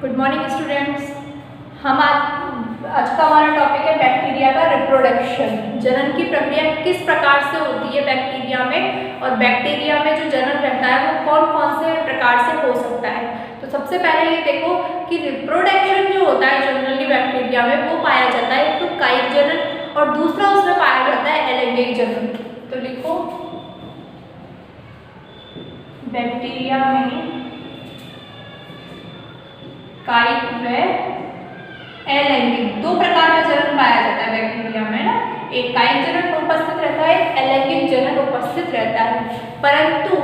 Good morning students. हम आज का हमारा टॉपिक है बैक्टीरिया का रिप्रोडक्शन। जनन की प्रक्रिया किस प्रकार से होती है बैक्टीरिया में, और बैक्टीरिया में जो जनन रहता है वो कौन कौन से प्रकार से हो सकता है। तो सबसे पहले ये देखो कि रिप्रोडक्शन जो होता है जनरली बैक्टीरिया में वो पाया जाता है तो कायिक जनन, और दूसरा उसमें पाया जाता है अलैंगिक जनन। तो लिखो बैक्टीरिया में कायिक व अलैंगिक दो प्रकार का जनन पाया जाता है बैक्टीरिया में ना। एक कायिक जनन उपस्थित रहता है, अलैंगिक जनन उपस्थित रहता है। परंतु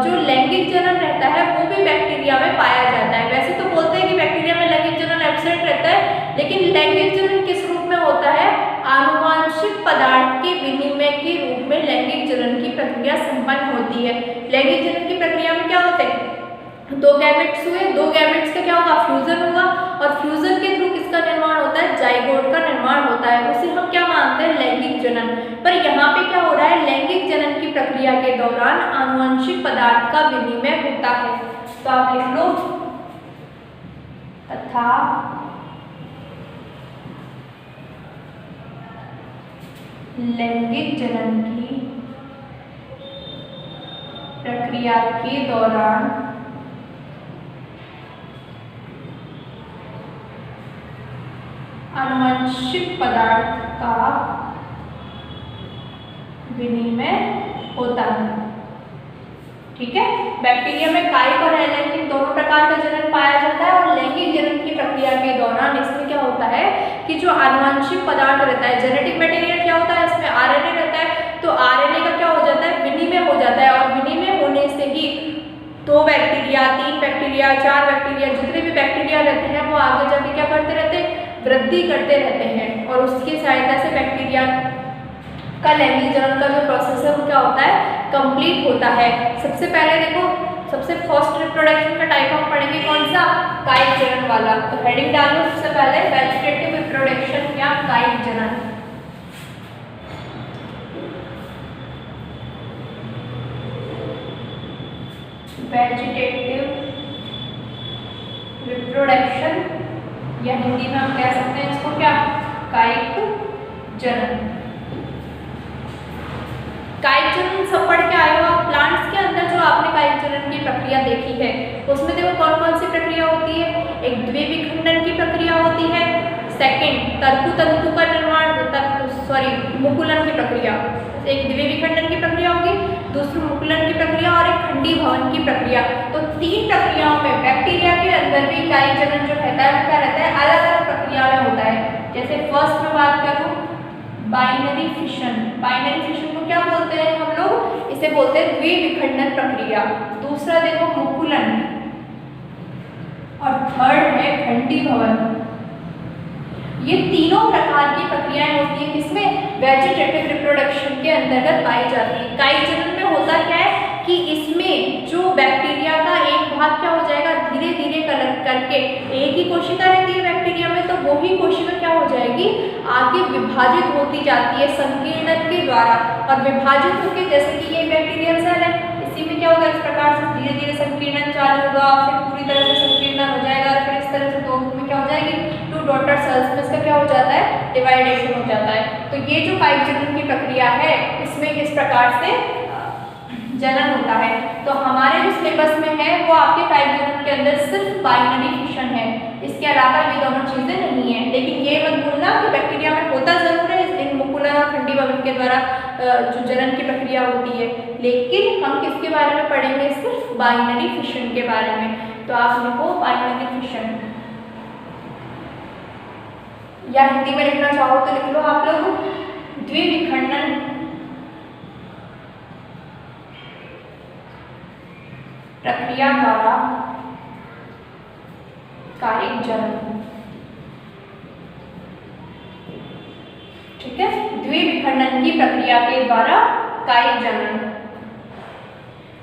जो लैंगिक जनन रहता है वो भी बैक्टीरिया में पाया जाता है। वैसे तो बोलते हैं कि बैक्टीरिया में लैंगिक जनन एब्सेंट रहता है, लेकिन लैंगिक जनन किस रूप में होता है? आनुवांशिक पदार्थ के विनिमय के रूप में लैंगिक जनन की प्रक्रिया संपन्न होती है। लैंगिक जनन की प्रक्रिया में क्या होते हैं? दो गैमेट्स हुए, दो गैमेट्स का क्या होगा? फ्यूजन होगा, और फ्यूजन के थ्रू किसका निर्माण होता है? जाइगोट का निर्माण होता है। उसे हम क्या मानते हैं? लैंगिक जनन। पर यहाँ पे क्या हो रहा है? लैंगिक जनन की प्रक्रिया के दौरान आनुवंशिक पदार्थ का विनिमय होता है। तो आप लिख लो तथा लैंगिक जनन की प्रक्रिया के दौरान आनुवंशिक पदार्थ का विनिमय होता है। ठीक है, बैक्टीरिया में कायिक और अलैंगिक दोनों प्रकार का जनन पाया जाता है, और लैंगिक जनन की प्रक्रिया के दौरान इसमें क्या होता है कि जो आनुवंशिक पदार्थ रहता है, जेनेटिक मटेरियल क्या होता है? इसमें आरएनए रहता है। तो आरएनए का क्या हो जाता है? विनिमय हो जाता है, और विनिमय होने से ही दो बैक्टीरिया, तीन बैक्टीरिया, चार बैक्टीरिया, जितने भी बैक्टीरिया रहते हैं वो आगे जाके क्या करते रहते हैं? वृद्धि करते रहते हैं, और उसकी सहायता से बैक्टीरिया का लैंगिक जनन का जो प्रोसेस है वो क्या होता है? कंप्लीट होता है। सबसे पहले देखो, सबसे फर्स्ट रिप्रोडक्शन का टाइप हम पढ़ेंगे कौन सा? कायिक जनन वाला। तो हेडिंग डाल लो सबसे पहले वेजिटेटिव रिप्रोडक्शन या कायिक जनन। वेजिटेटिव रिप्रोडक्शन, या हिंदी में हम कह सकते हैं इसको क्या? कायिक जनन। कायिक जनन सब पढ़ के आए हो आप। प्लांट्स के अंदर जो आपने कायिक जनन की प्रक्रिया देखी है उसमें देखो कौन कौन सी प्रक्रिया होती है? एक द्विविखंडन की प्रक्रिया होती है, सेकंड तंतु का निर्माण, मुकुलन की प्रक्रिया। एक द्विविखंडन की प्रक्रिया होगी, दूसरी मुकुलन की प्रक्रिया, और एक खंडी भवन की प्रक्रिया। तो तीन प्रक्रियाओं में बैक्टीरिया के अंदर भी कायिक जनन जो रहता है वो क्या रहता है? अलग अलग प्रक्रिया में होता है। जैसे फर्स्ट में बात करूं बाइनरी फिशन। बाइनरी फिशन को क्या बोलते हैं हम लोग? इसे बोलते हैं द्विविखंडन प्रक्रिया। दूसरा देखो मुकुलन, और थर्ड है खंडी भवन। ये तीनों प्रकार की प्रक्रियाएं होती है जिसमें वेजिटेटिव रिप्रोडक्शन के अंतर्गत पाई जाती है। कायिक जनन में होता क्या है कि इसमें जो बैक्टीरिया का एक भाग क्या हो जाएगा? धीरे धीरे करके एक ही कोशिका रहती है बैक्टीरिया में, तो वो ही कोशिका क्या हो जाएगी? आगे विभाजित होती जाती है संकीर्णन के द्वारा, और विभाजित होकर जैसे कि ये बैक्टीरियल सेल है, इसी में क्या होगा? इस प्रकार से धीरे धीरे संकीर्णन चालू होगा, फिर पूरी तरह से संकीर्णन हो जाएगा, और फिर इस तरह से दो में क्या हो जाएगी? टू डॉटर सेल्स में इसका क्या हो जाता है? डिवाइडेशन हो जाता है। तो ये जो कायिक जनन की प्रक्रिया है इसमें इस प्रकार से जनन होता है। तो हमारे जो सिलेबस में है वो आपके कायिक जनन के अंदर सिर्फ बाइनरी फिशन है, इसके अलावा ये दोनों चीजें नहीं है। लेकिन ये मत भूलना कि बैक्टीरिया में होता जरूर है इन मुकुलन और खंडी भवन के द्वारा जो जनन की प्रक्रिया होती है, लेकिन हम किसके बारे में पढ़ेंगे? सिर्फ बाइनरी फिशन के बारे में। तो आप लिखो बाइनरी फिशन, या हिंदी में लिखना चाहो तो लिख लो आप लोग द्विविखंडन प्रक्रिया द्वारा कायिक जनन। ठीक है, द्विविखंडन की प्रक्रिया के द्वारा कायिक जनन।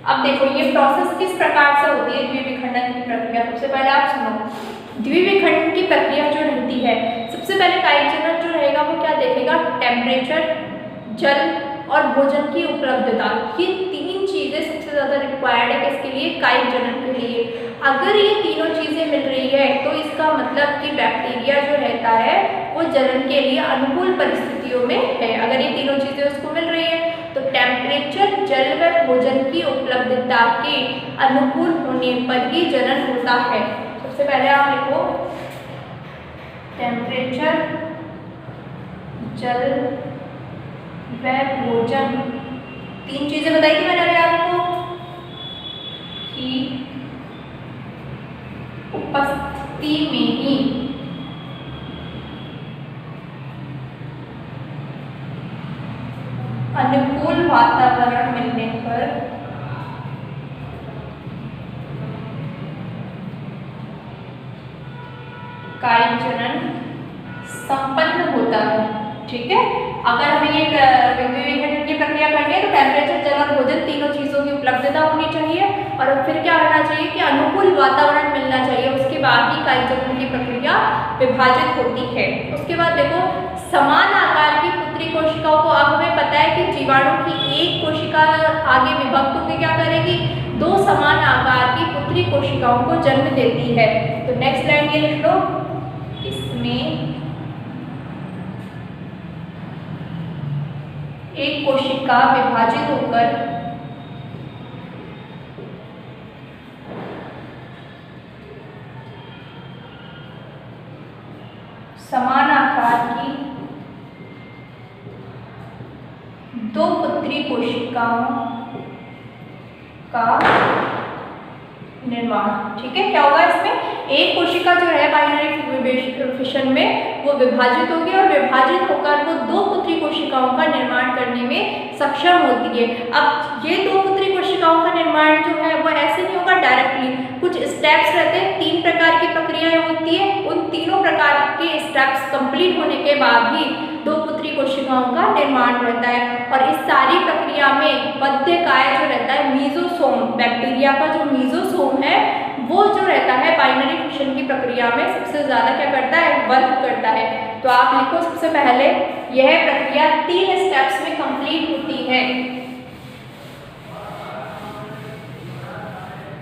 अब देखो ये प्रोसेस किस प्रकार से होती है द्विविखंडन की प्रक्रिया। सबसे पहले आप सुनो, द्विविखंडन की प्रक्रिया जो रहती है, सबसे पहले कायिक जनन जो रहेगा वो क्या देखेगा? टेम्परेचर, जल और भोजन की उपलब्धता। ये तीन चीजें सबसे ज्यादा रिक्वायर्ड है किसके लिए? कायिक जनन के लिए। अगर ये तीनों चीजें मिल रही है इसका मतलब कि बैक्टीरिया जो रहता है वो जनन के लिए अनुकूल परिस्थितियों में है। अगर ये तीनों चीजें उसको मिल रही है तो टेम्परेचर, जल व भोजन की उपलब्धता के अनुकूल होने पर ही जनन होता है। सबसे पहले आप लिखो टेम्परेचर, जल व भोजन, तीन चीजें बताई थी मैंने अभी आपको कि उपस्थिति में ही अनुकूल वातावरण मिलने पर कायिक जनन संपन्न होता है। ठीक है, अगर हमें ये विघटन की प्रक्रिया करनी है तो टेम्परेचर, जल और भोजन तीनों चीजों की उपलब्धता होनी चाहिए और फिर क्या होना चाहिए कि अनुकूल वातावरण मिलना चाहिए। उसके बाद ही कायिक जनन की प्रक्रिया विभाजित होती है। उसके बाद देखो समान आकार की पुत्री कोशिकाओं को, अब हमें पता है कि जीवाणु की एक कोशिका आगे विभक्त होकर क्या करेगी, दो समान आकार की पुत्री कोशिकाओं को जन्म देती है। तो नेक्स्ट लाइन ये लिख लो, इसमें एक कोशिका विभाजित होकर समान आकार की दो पुत्री कोशिकाओं का निर्माण। ठीक है, क्या होगा इसमें, एक कोशिका जो है बाइनरी फिशन में वो विभाजित होगी और विभाजित होकर वो दो पुत्री कोशिकाओं का निर्माण करने में सक्षम होती है। अब ये दो पुत्री कोशिकाओं का निर्माण जो है वो ऐसे नहीं होगा डायरेक्टली, कुछ स्टेप्स रहते हैं, तीन प्रकार की प्रक्रियाएं होती है। उन तीनों प्रकार के स्टेप्स कंप्लीट होने के बाद ही दो पुत्री कोशिकाओं का निर्माण रहता है। और इस सारी प्रक्रिया में मध्यकाय जो रहता है, मीजोसोम, बैक्टीरिया का जो मीजोसोम है वो जो रहता है बाइनरी फिशन की प्रक्रिया में सबसे ज्यादा क्या करता है, वर्क करता है। तो आप लिखो सबसे पहले यह प्रक्रिया 3 स्टेप्स में कंप्लीट होती है।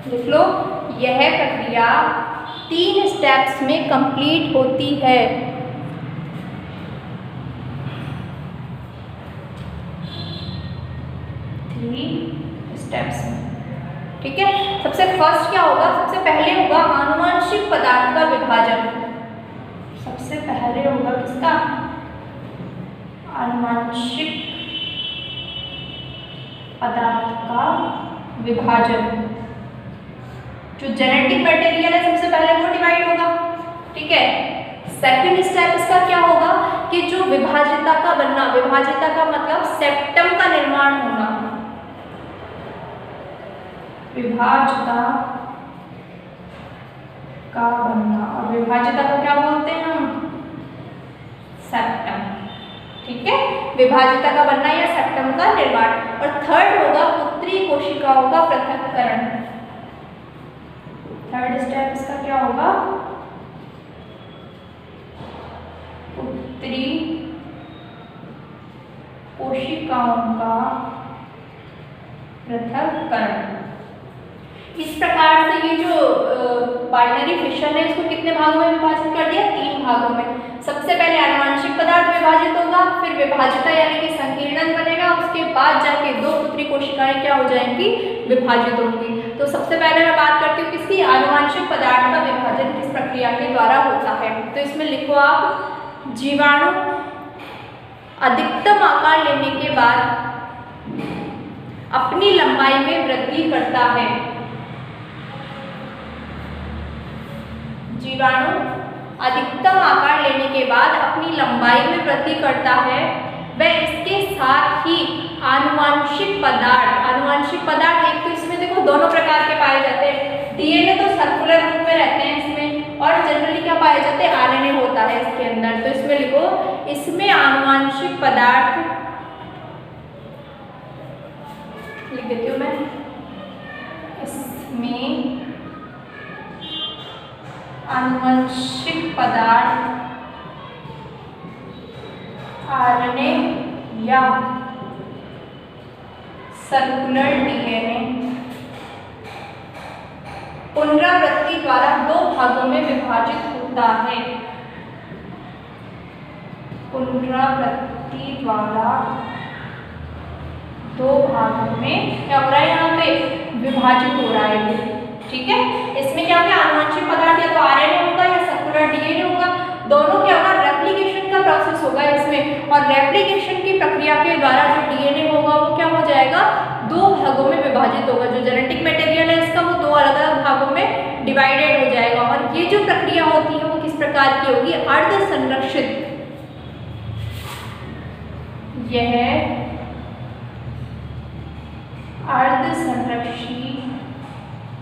लिख लो, यह प्रक्रिया 3 स्टेप्स में कंप्लीट होती है। स्टेप्स में, ठीक है। सबसे फर्स्ट क्या होगा, सबसे पहले होगा आनुवंशिक पदार्थ का विभाजन। सबसे पहले होगा किसका, आनुवंशिक पदार्थ का विभाजन। जो जेनेटिक मटेरियल है सबसे पहले वो डिवाइड होगा। ठीक है, सेकंड स्टेप इसका क्या होगा कि जो विभाजिता का बनना, विभाजिता का मतलब सेप्टम का निर्माण होना। विभाजिता का बनना, और विभाजिता को क्या बोलते हैं हम, सेप्टम। ठीक है, विभाजिता का बनना या सेप्टम का निर्माण। और थर्ड होगा पुत्री कोशिकाओं का पृथक्करण। थर्ड स्टेप इसका क्या होगा, पुत्री कोशिकाओं का पृथक्करण। इस प्रकार से ये जो बाइनरी फिशन है इसको कितने भागों में विभाजित कर दिया, 3 भागों में। सबसे पहले आनुवंशिक पदार्थ विभाजित होगा, फिर विभाजिता यानी कि संकीर्णन बनेगा, उसके बाद जाके दो पुत्री कोशिकाएं क्या हो जाएंगी, विभाजित होंगी। तो सबसे पहले मैं बात करती हूँ किसकी, आनुवंशिक पदार्थ का विभाजन किस प्रक्रिया के द्वारा होता है। तो इसमें लिखो आप, जीवाणु अधिकतम आकार लेने के बाद अपनी लंबाई में वृद्धि करता है। जीवाणु अधिकतम आकार लेने के बाद अपनी लंबाई में वृद्धि करता है। वह इसके साथ ही आनुवंशिक पदार्थ एक तो इसमें देखो दोनों प्रकार के पाए जाते हैं। डीएनए तो सर्कुलर रूप में रहते हैं इसमें, और जनरली क्या पाए जाते हैं, आरएनए होता है इसके अंदर। तो इसमें लिखो, इसमें आनुवंशिक पदार्थ, लिख देती हूँ मैं, इसमें आनुवंशिक पदार्थ आरएनए या सर्कुलर डीएनए पुनरावृत्ति द्वारा 2 भागों में विभाजित होता है। पुनरावृत्ति द्वारा 2 भागों में क्या हो रहा है, यहाँ पे विभाजित हो रहा है। ठीक है, इसमें क्या होगा, आनुवंशिक पदार्थ या तो आरएनए होगा या सर्कुलर डीएनए होगा, दोनों क्या होगा, रेप्लिकेशन का प्रोसेस होगा इसमें, और रेप्लिकेशन की प्रक्रिया के द्वारा जो डीएनए होगा वो क्या हो जाएगा, 2 भागों में विभाजित होगा। जो जेनेटिक मटेरियल है इसका वो 2 अलग अलग भागों में डिवाइडेड हो जाएगा। और ये जो प्रक्रिया होती है वो किस प्रकार की होगी, अर्ध संरक्षित। यह अर्ध संरक्षित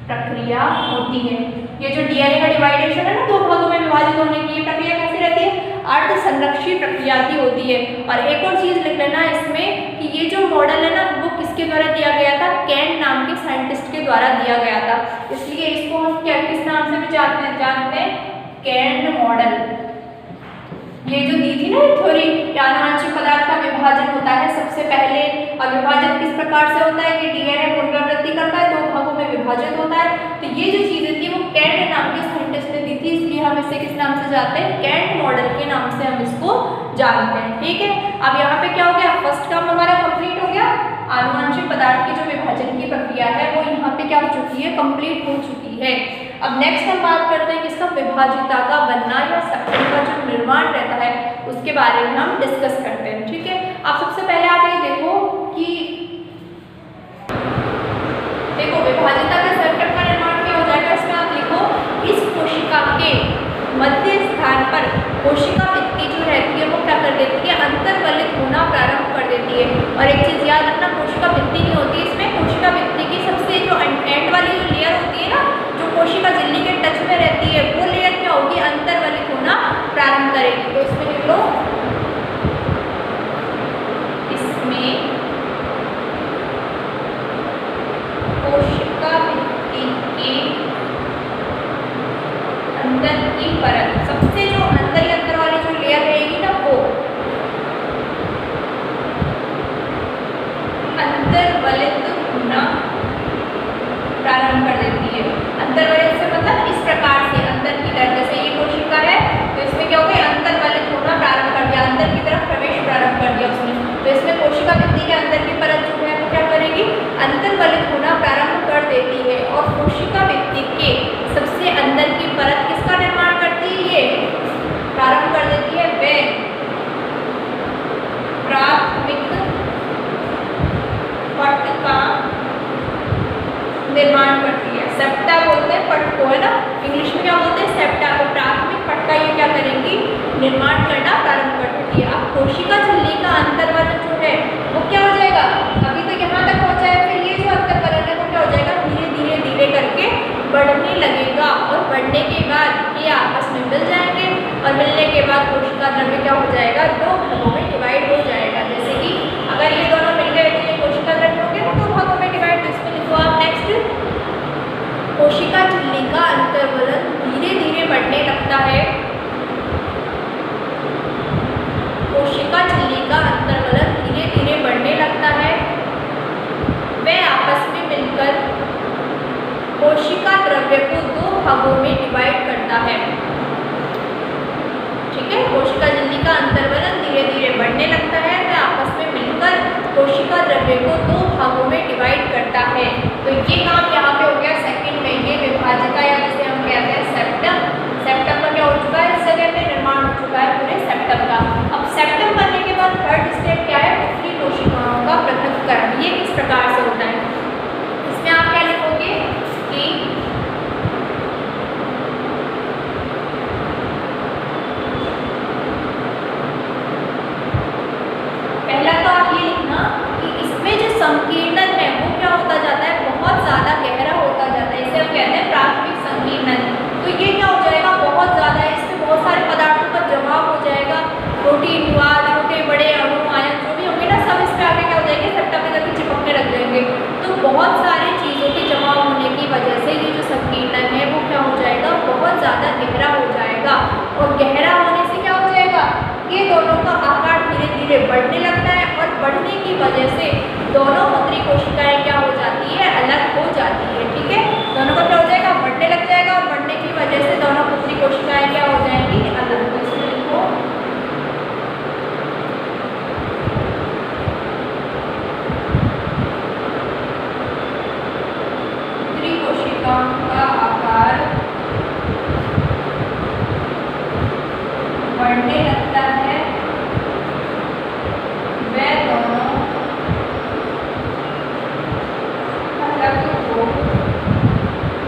प्रक्रिया होती है। ये जो डीएनए का डिवाइडेशन है ना, 2 भागों में विभाजित होने की, ये प्रक्रिया कैसी रहती है, अर्ध संरक्षित प्रक्रिया की होती है। और एक और चीज लिख लेना इसमें कि ये जो मॉडल है ना वो किसके द्वारा दिया गया था, कैन नाम के साइंटिस्ट के द्वारा दिया गया था, इसलिए इसको हम क्या किस नाम से भी जानते हैं, कैन मॉडल। ये जो दी थी ना थ्योरी, आनुवंशिक पदार्थ का विभाजन होता है सबसे पहले, और विभाजन किस प्रकार से होता है कि डीएनए पुनरावृत्ति करता है, 2 भागों में विभाजित होता है। तो ये जो चीजें थी वो कैन नाम के साइंटिस्ट ने दी थी, इसलिए हम इसे किस नाम से जानते हैं, कैन मॉडल के नाम से हम इसको जानते हैं। ठीक है, अब यहाँ पे क्या हो गया, फर्स्ट काम हमारा कंप्लीट हो गया। आनुवंशिक पदार्थ की जो विभाजन की प्रक्रिया है वो यहाँ पे क्या हो चुकी है, कंप्लीट हो चुकी है। अब नेक्स्ट हम बात करते हैं किसका, विभाजिता का बनना या सेप्टम का जो निर्माण रहता है उसके बारे में हम डिस्कस करते हैं। ठीक है, अब सबसे पहले आप ये देखो कि विभाजिता के सेप्टम का निर्माण क्या हो जाएगा, इसमें आप लिखो, इस कोशिका के मध्य स्थान पर कोशिका भित्ति जो रहती है वो क्या कर देती है, अंतर्वलित होना प्रारंभ कर देती है। और एक चीज याद रखना, कोशिका भित्ति नहीं होती इसमें, कोशिका भित्ति की सबसे जो एंड वाली जो लेयर होती है ना, जो कोशिका झिल्ली के टच में रहती है, वो लेयर क्या होगी, अंतर्वलित होना प्रारंभ करेगी। तो इसमें लिख लो, इसमें कोशिका भित्ति के अंदर की परत, सबसे जो अंदर वाली जो लेयर रहेगी ना वो अंतर्वलित होना प्रारंभ कर देती है। अंतर्वलित से मतलब इस प्रकार से अंदर की तरफ, जैसे ये कोशिका है तो इसमें क्या हो गया, अंतर्वलित होना प्रारंभ कर दिया, अंदर की तरफ प्रवेश प्रारंभ कर दिया उसने। तो इसमें कोशिका भित्ति के अंदर की परत जो है वो क्या करेगी, अंतर्वलित होना प्रारंभ कर देती है। और कोशिका भित्ति के सबसे अंदर की परत किसका निर्माण करती है, ये प्रारंभ कर देती है, वे प्राथमिक पट का निर्माण करती है। सेप्टा बोलते हैं पट को, है ना, इंग्लिश में क्या बोलते हैं, सेप्टा को। प्राथमिक पट का ये क्या करेंगी, निर्माण करना प्रारंभ कर देती है। अब कोशिका झिल्ली का अंतर्वलन जो है वो क्या हो जाएगा, अभी तो यहाँ तक पहुँचा है, फिर ये जो अंतर्वलन है वो क्या हो जाएगा, धीरे धीरे करके बढ़ने लगेगा। और बढ़ने के बाद ये आपस में मिल जाएंगे, और मिलने के बाद कोशिका द्रव्य क्या हो जाएगा, 2 भागों में डिवाइड हो जाएगा। जैसे कि अगर ये दोनों मिल गए तो ये कोशिका द्रव्य हो गया 2 भागों में डिवाइड। तो इसमें लिखो आप नेक्स्ट, कोशिका झिल्ली का अंतर्वलन धीरे धीरे बढ़ने लगता है। कोशिका झिल्ली का अंतर्वलन धीरे धीरे बढ़ने लगता है, वे आपस में मिलकर कोशिका द्रव्य को 2 भागों में डिवाइड करता है। ठीक है, कोशिका झिल्ली का अंतर्वलन धीरे धीरे बढ़ने लगता है, वे आपस में मिलकर कोशिका द्रव्य को 2 भागों में डिवाइड करता है। तो ये काम यहाँ पे हो गया सेकंड में, ये विभाजिता या जिसे हम कहते हैं सेप्टम। सेप्टम का क्या हो चुका है, इस जगह पे निर्माण हो चुका है पूरे सेप्टम का। अब सेप्टम बनने के बाद थर्ड स्टेप क्या है, पृथ्वी कोशिकाओं का पृथक्करण। ये किस प्रकार से होता है, इसमें आप क्या लिखोगे कि पहला तो आप ये लिखना कि इसमें जो संकीर्णन है वो क्या होता जाता है, बहुत ज़्यादा गहरा होता जाता है, इसे हम कहते हैं प्राथमिक संकीर्णन। तो ये क्या हो जाएगा, बहुत ज़्यादा है, इसमें बहुत सारे पदार्थों का जमाव हो जाएगा, प्रोटीन हुआ, छोटे बड़े अणु आयन जो भी होंगे ना सब इस पे आगे क्या हो जाएंगे, सेप्टम में जाकर चिपकने लग जाएंगे। कोशिकाएं क्या हो जाएंगी, अलग। तो इसमें लिखो पुत्री कोशिकाओं का आकार बढ़ने लगता है, वे दोनों अलग हो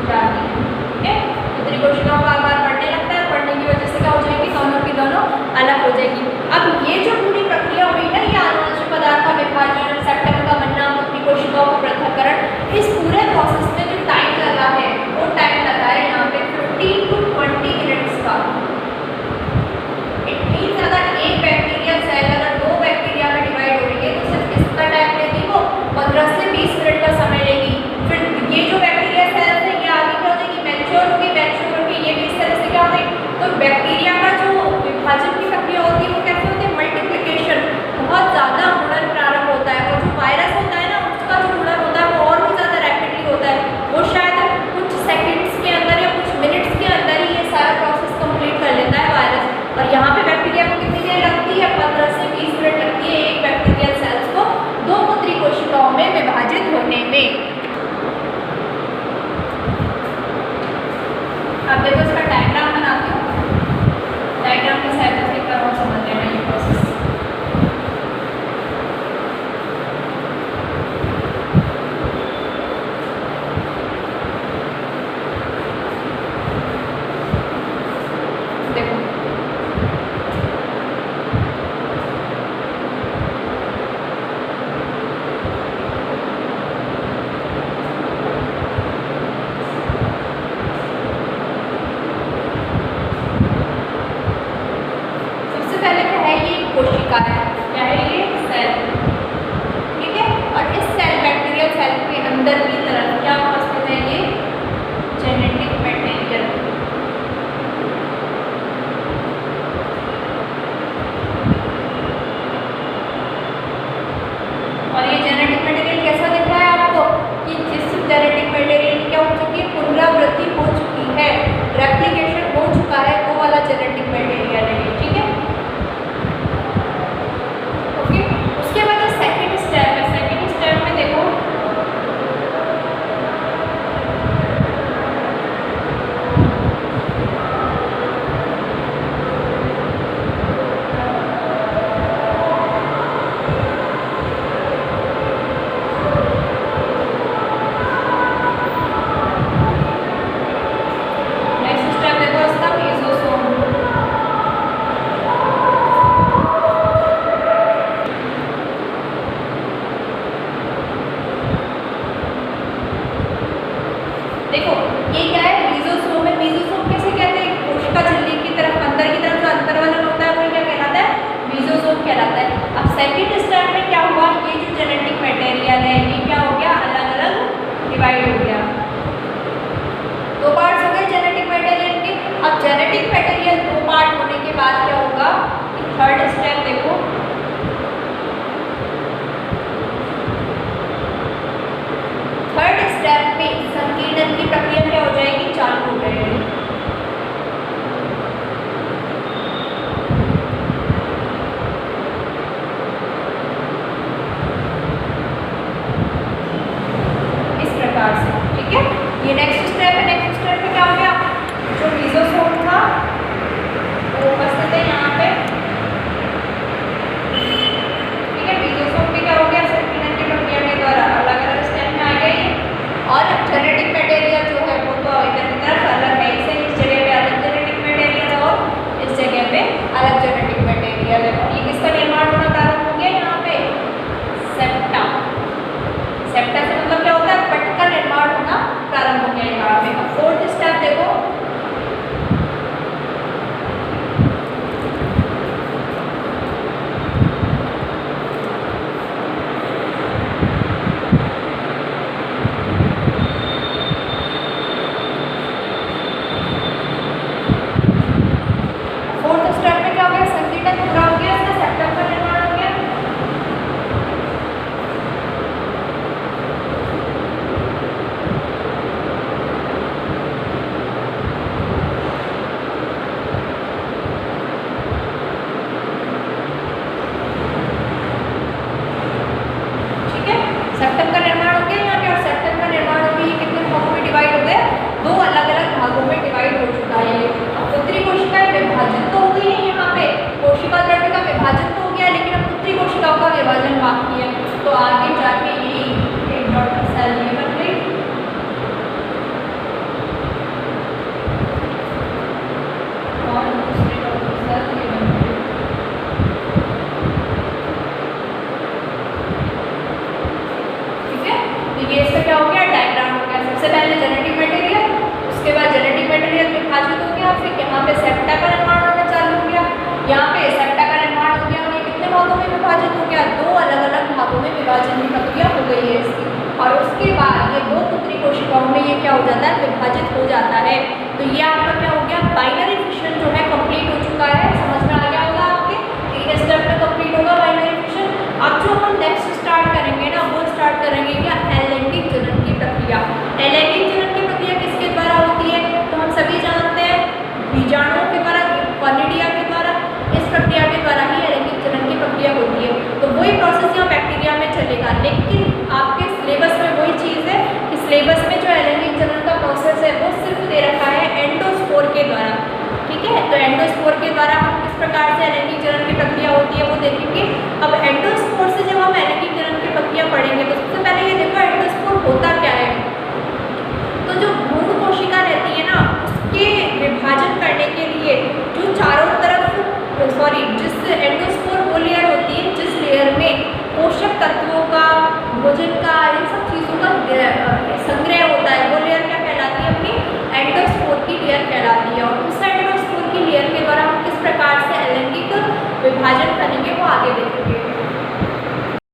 जाती है। ठीक है, पुत्री कोशिकाओं का आकार बढ़ने लगता है, बढ़ने की वजह से क्या हो जाएगी, दोनों की दोनों अलग हो जाएगी। अब ये जो पूरी प्रक्रिया हुई ना, ये आनुवंशिक पदार्थ का विभाजन, सेप्टम का बनना, पुत्री कोशिकाओं का पृथक्करण, इस पूरे प्रोसेस में जो टाइम लगा है वो टाइम लगा है यहाँ पे 15 to 20 मिनट्स का। इट मीन्स अगर एक बैक्टीरिया सेल अगर 2 बैक्टीरिया में डिवाइड हो रही है तो सिर्फ कितना टाइम लेगी, वो 15 से 20 मिनट का समय लेगी। फिर ये जो बैक्टीरिया सेल्स है ये आगे क्या हो जाएगी, मैच्योर होगी, मैच्योर होगी ये भी इस तरह से क्या होता है। तो बैक्टीरिया का जो विभाजन की प्रक्रिया होती है वो कैसे होती है, मल्टीप्लिकेशन, बहुत ज़्यादा गुणन प्रारंभ होता है। और जो वायरस होता है ना, उसका जो गुणन होता है वो और भी ज़्यादा रैपिडली होता है, वो शायद कुछ सेकेंड्स के अंदर या कुछ मिनट्स के अंदर ही ये सारा प्रोसेस कंप्लीट कर लेता है वायरस। और यहाँ पे बैक्टीरिया को कितनी देर लगती है, 15 से 20 मिनट लगती है एक बैक्टीरियल सेल्स को 2 पुत्री कोशिकाओं में विभाजित होने में। अब देखो इसका डायग्राम बनाती हूँ, डायग्राम की सहायता से करो समझ लेना ये प्रोसेस। देखो सबसे पहले क्या है, ये कोशिका है, क्या है ये सेल। ठीक है, और इस सेल बैक्टीरियल सेल के अंदर की तरफ क्या उपस्थित है, ये जेनेटिक मटेरियल। और ये जेनेटिक मटेरियल कैसा दिख रहा है आपको, कि जिस जेनेटिक मटेरियल की क्या हो चुकी है, पुनरावृत्ति हो चुकी है, रेप्लिकेशन हो चुका है, वो वाला जेनेटिक मटेरियल है ये। ठीक है, ओके। उसके बाद जो सेकेंड स्टेप है, सेकेंड स्टेप में देखो देखो ये क्या है, मीजोसोम है। मीजोसोम कैसे कहते हैं, कोशिका झिल्ली की तरफ अंदर की तरफ जो अंतर्वलन होता है वो क्या कहलाता है, मीजोसोम कहलाता है। अब सेकंड स्टेप में क्या हुआ, ये जो जेनेटिक मटेरियल है ये क्या हो गया, अलग अलग डिवाइड हो गया, 2 पार्ट्स हो गए जेनेटिक मटेरियल के। अब जेनेटिक मटेरियल 2 पार्ट होने के बाद क्या होगा, थर्ड स्टेप देखो, थर्ड स्टेप में संकीर्णन की प्रक्रिया क्या हो जाएगी, चालू हो जाएगी। इस प्रकार से। ठीक है, ये नेक्स्ट स्टेप है। नेक्स्ट स्टेप में क्या हो गया, जो मीजोसोम था वो उपस्थित है यहाँ पे, में क्या हो जाता है, विभाजित हो जाता है। तो ये आपका क्या हो गया, बाइनरी फिशन जो है कंप्लीट हो चुका है। समझ में आ गया होगा आपके, 3 स्टेप में कंप्लीट होगा बाइनरी फिशन। अब जो हम नेक्स्ट स्टार्ट करेंगे ना, वो स्टार्ट करेंगे क्या, अलैंगिक जनन की प्रक्रिया। अलैंगिक जनन की प्रक्रिया किसके द्वारा होती है, तो हम सभी जानते हैं बीजाणुओं के द्वारा, कॉनिडिया के द्वारा। इस प्रक्रिया के द्वारा ही अलैंगिक जनन की प्रक्रिया होती है। तो वही प्रोसेस यहाँ बैक्टीरिया में चलेगा, लेकिन आपके सिलेबस में वही चीज़ है कि सिलेबस में जो अलैंगिक जनन का प्रोसेस है वो सिर्फ दे रखा है एंडोस्पोर के द्वारा। ठीक है, तो एंडोस्पोर के द्वारा हम किस प्रकार से अलैंगिक जनन की प्रक्रिया होती है वो देखेंगे। अब एंडोस्पोर से जब हम अलैंगिक जनन की प्रक्रिया पढ़ेंगे तो सबसे पहले ये देखो एंडोस्पोर होता क्या है। तो जो भ्रूण कोशिका रहती है ना, उसके विभाजन